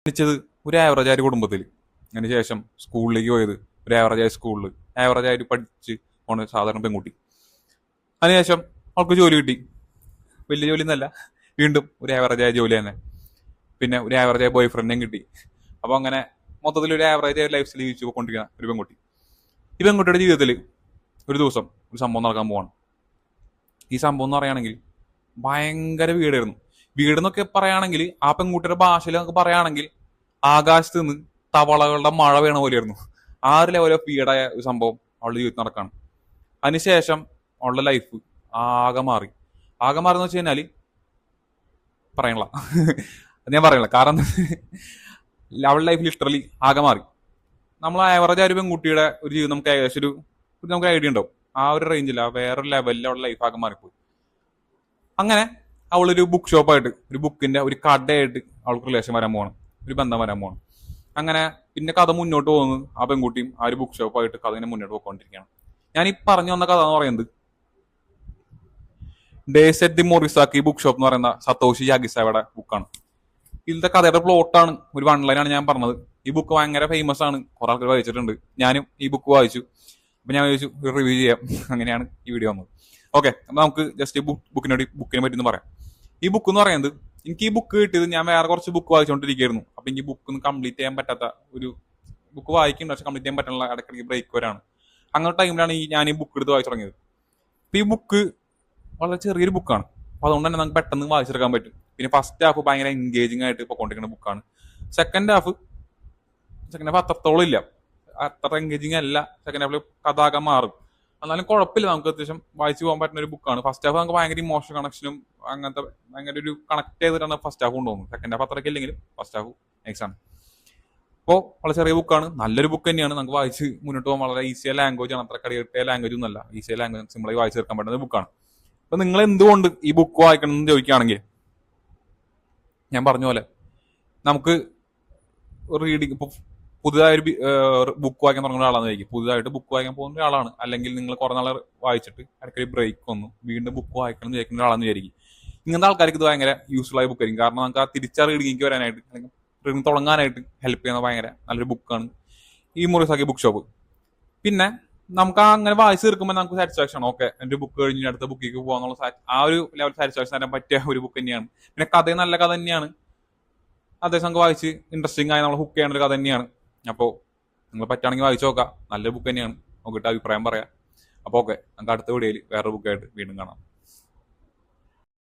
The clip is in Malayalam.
ജനിച്ചത് ഒരു ആവറേജ് ആയ ഒരു കുടുംബത്തിൽ. അതിനുശേഷം സ്കൂളിലേക്ക് പോയത് ഒരു ആവറേജ് ആയ സ്കൂളിൽ ആവറേജ് ആയിട്ട് പഠിച്ച് പോണ സാധാരണ പെൺകുട്ടി. അതിനുശേഷം അവൾക്ക് ജോലി കിട്ടി. വലിയ ജോലി എന്നല്ല, വീണ്ടും ഒരു ആവറേജ് ആയ ജോലി തന്നെ. പിന്നെ ഒരു ആവറേജ് ആയ ബോയ് ഫ്രണ്ടിനെയും കിട്ടി. അപ്പോൾ അങ്ങനെ മൊത്തത്തിൽ ഒരു ആവറേജ് ആയ ലൈഫ് സ്റ്റൈൽ ജീവിച്ചു പോയിക്കൊണ്ടിരിക്കുന്ന ഒരു പെൺകുട്ടി. ഈ പെൺകുട്ടിയുടെ ജീവിതത്തിൽ ഒരു ദിവസം ഒരു സംഭവം നടക്കാൻ പോവാണ്. ഈ സംഭവം എന്ന് പറയുകയാണെങ്കിൽ ഭയങ്കര വീടായിരുന്നു. വീടെന്നൊക്കെ പറയുകയാണെങ്കിൽ ആ പെൺകുട്ടിയുടെ ഭാഷയിൽ നമുക്ക് പറയുകയാണെങ്കിൽ ആകാശത്ത് നിന്ന് തവളകളുടെ മഴ വീണ പോലെയായിരുന്നു. ആ ഒരു ലെവൽ ഓഫ് വീടായ ഒരു സംഭവം അവളുടെ ജീവിതത്തിൽ നടക്കാണ്. അതിനുശേഷം അവളുടെ ലൈഫ് ആകെ മാറി. ആകെ മാറിയെന്ന് വെച്ച് കഴിഞ്ഞാൽ പറയണില്ല. അത് ഞാൻ പറയണില്ല, കാരണം അവളുടെ ലൈഫ് ലിറ്ററലി ആകെ മാറി. നമ്മൾ ആവറേജ് ആ ഒരു പെൺകുട്ടിയുടെ ഒരു ജീവിതം നമുക്ക് ഏകദേശം നമുക്ക് ഐഡിയ ഉണ്ടാവും. ആ ഒരു റേഞ്ചിൽ ആ വേറൊരു ലെവലിൽ അവളുടെ ലൈഫ് ആകെ മാറിപ്പോയി. അങ്ങനെ അവളൊരു ബുക്ക് ഷോപ്പായിട്ട് ഒരു ബുക്കിന്റെ ഒരു കടയായിട്ട് അവൾക്ക് റിലേഷൻ വരാൻ പോകണം, ഒരു ബന്ധം വരാൻ പോകണം. അങ്ങനെ പിന്നെ കഥ മുന്നോട്ട് പോകുന്നത് ആ പെൺകുട്ടിയും ആ ഒരു ബുക്ക് ഷോപ്പായിട്ട് കഥ ഇങ്ങനെ മുന്നോട്ട് പോയിക്കൊണ്ടിരിക്കുകയാണ്. ഞാൻ ഈ പറഞ്ഞു വന്ന കഥ എന്ന് പറയുന്നത് days at the Morisaki book shop എന്ന് പറയുന്ന സതോഷി യാഗിസാവയുടെ ബുക്കാണ്. ഇതിന്റെ കഥയുടെ പ്ലോട്ടാണ്, ഒരു വൺ ലൈനാണ് ഞാൻ പറഞ്ഞത്. ഈ ബുക്ക് ഭയങ്കര ഫേമസ് ആണ്, കുറെ ആൾക്കാർ വായിച്ചിട്ടുണ്ട്. ഞാനും ഈ ബുക്ക് വായിച്ചു. അപ്പൊ ഞാൻ വിചാരിച്ചു ഒരു റിവ്യൂ ചെയ്യാം. അങ്ങനെയാണ് ഈ വീഡിയോ വന്നത്. ഓക്കെ, അപ്പൊ നമുക്ക് ജസ്റ്റ് ഈ ബുക്കിനെ പറ്റി ഒന്ന് പറയാം. ഈ ബുക്ക് എന്ന് പറയുന്നത്, എനിക്ക് ഈ ബുക്ക് കിട്ടിയത് ഞാൻ വേറെ കുറച്ച് ബുക്ക് വായിച്ചുകൊണ്ടിരിക്കുകയായിരുന്നു. അപ്പൊ എനിക്ക് ബുക്ക് ഒന്ന് കംപ്ലീറ്റ് ചെയ്യാൻ പറ്റാത്ത ഒരു ബുക്ക് വായിക്കുന്നുണ്ട്, പക്ഷെ കംപ്ലീറ്റ് ചെയ്യാൻ പറ്റുന്ന ഇടയ്ക്കിടയ്ക്ക് ബ്രേക്ക് വരാണ്. അങ്ങനത്തെ ടൈമിലാണ് ഞാൻ ഈ ബുക്ക് എടുത്ത് വായിച്ചു തുടങ്ങിയത്. അപ്പൊ ഈ ബുക്ക് വളരെ ചെറിയൊരു ബുക്കാണ്. അപ്പൊ അതുകൊണ്ട് തന്നെ നമുക്ക് പെട്ടെന്ന് വായിച്ചെടുക്കാൻ പറ്റും. പിന്നെ ഫസ്റ്റ് ഹാഫ് ഭയങ്കര എൻഗേജിങ് ആയിട്ട് പൊക്കൊണ്ടിരിക്കുന്ന ബുക്കാണ്. സെക്കൻഡ് ഹാഫ് അത്രത്തോളം ഇല്ല, അത്ര എൻഗേജിങ് അല്ല. സെക്കൻഡ് ഹാഫിൽ കഥാകെ മാറും. എന്നാലും കുഴപ്പമില്ല, നമുക്ക് അത്യാവശ്യം വായിച്ചു പോകാൻ പറ്റുന്ന ഒരു ബുക്കാണ്. ഫസ്റ്റ് ഹാഫ് നമുക്ക് ഭയങ്കര ഇമോഷണൽ കണക്ഷനും അങ്ങനത്തെ ഭയങ്കര ഒരു കണക്ട് ചെയ്തിട്ടാണ് ഫസ്റ്റ് ഹാഫ് കൊണ്ടുപോകുന്നത്. സെക്കൻഡ് ഹാഫ് അത്രയ്ക്ക് ഇല്ലെങ്കിലും ഫസ്റ്റ് ഹാഫ് നൈസ് ആണ്. അപ്പോൾ വളരെ ചെറിയ ബുക്കാണ്, നല്ലൊരു ബുക്ക് തന്നെയാണ്. നമുക്ക് വായിച്ച് മുന്നോട്ട് പോകാൻ വളരെ ഈസിയായ ലാംഗ്വേജ് ആണ്, അത്ര കടികെട്ടിയ ലാംഗ്വേജ് ഒന്നുമല്ല. ഈസിയായ ലാംഗ്വേജ് സിമ്പിളായി വായിച്ചു തീർക്കാൻ പറ്റുന്ന ബുക്കാണ്. അപ്പൊ നിങ്ങൾ എന്തുകൊണ്ട് ഈ ബുക്ക് വായിക്കണം എന്ന് ചോദിക്കുകയാണെങ്കിൽ, ഞാൻ പറഞ്ഞ പോലെ നമുക്ക് റീഡിങ് ഇപ്പോൾ പുതുതായൊരു ബുക്ക് വായിക്കാൻ തുടങ്ങുന്ന ആളാണെന്നായിരിക്കും, പുതുതായിട്ട് ബുക്ക് വായിക്കാൻ പോകുന്ന ഒരാളാണ്, അല്ലെങ്കിൽ നിങ്ങൾ കുറെ നാൾ വായിച്ചിട്ട് ഇടയ്ക്കൊരു ബ്രേക്ക് വന്നു വീണ്ടും ബുക്ക് വായിക്കണം എന്ന് വിചാരിക്കുന്ന ഒരാളാണെന്ന് വിചാരിക്കും. ഇങ്ങനത്തെ ആൾക്കാർക്ക് ഇത് ഭയങ്കര യൂസ്ഫുൾ ആയ ബുക്കായിരിക്കും. കാരണം നമുക്ക് ആ തിരിച്ചാ റീഡിങ്ങിലേക്ക് വരാനായിട്ട് അല്ലെങ്കിൽ റീഡിങ് തുടങ്ങാനായിട്ട് ഹെൽപ്പ് ചെയ്യുന്ന ഭയങ്കര നല്ലൊരു ബുക്കാണ് ഈ മൊറിസാക്കി ബുക്ക് ഷോപ്പ്. പിന്നെ നമുക്ക് അങ്ങനെ വായിച്ചു തീർക്കുമ്പോൾ നമുക്ക് സാറ്റിസ്ഫാക്ഷൻ ആണ്. ഓക്കെ, എന്റെ ബുക്ക് കഴിഞ്ഞ് അടുത്ത ബുക്കിലേക്ക് പോകാന്നുള്ള ആ ഒരു ലെവൽ സാറ്റിസ്ഫാക്ഷൻ തരാൻ പറ്റിയ ഒരു ബുക്ക് തന്നെയാണ്. പിന്നെ കഥ നല്ല കഥ തന്നെയാണ്, അതേസമയം നമുക്ക് വായിച്ച് ഇൻട്രസ്റ്റിംഗ് ആയി നമ്മൾ ഹുക്ക് ചെയ്യേണ്ട ഒരു കഥ തന്നെയാണ്. അപ്പോൾ നിങ്ങൾ പറ്റുകയാണെങ്കിൽ വായിച്ചു നോക്കാം, നല്ലൊരു ബുക്ക് തന്നെയാണ്. നോക്കിയിട്ട് അഭിപ്രായം പറയാം. അപ്പോൾ ഓക്കെ, നമുക്ക് അടുത്ത വീഡിയോയിൽ വേറൊരു ബുക്കായിട്ട് വീണ്ടും കാണാം.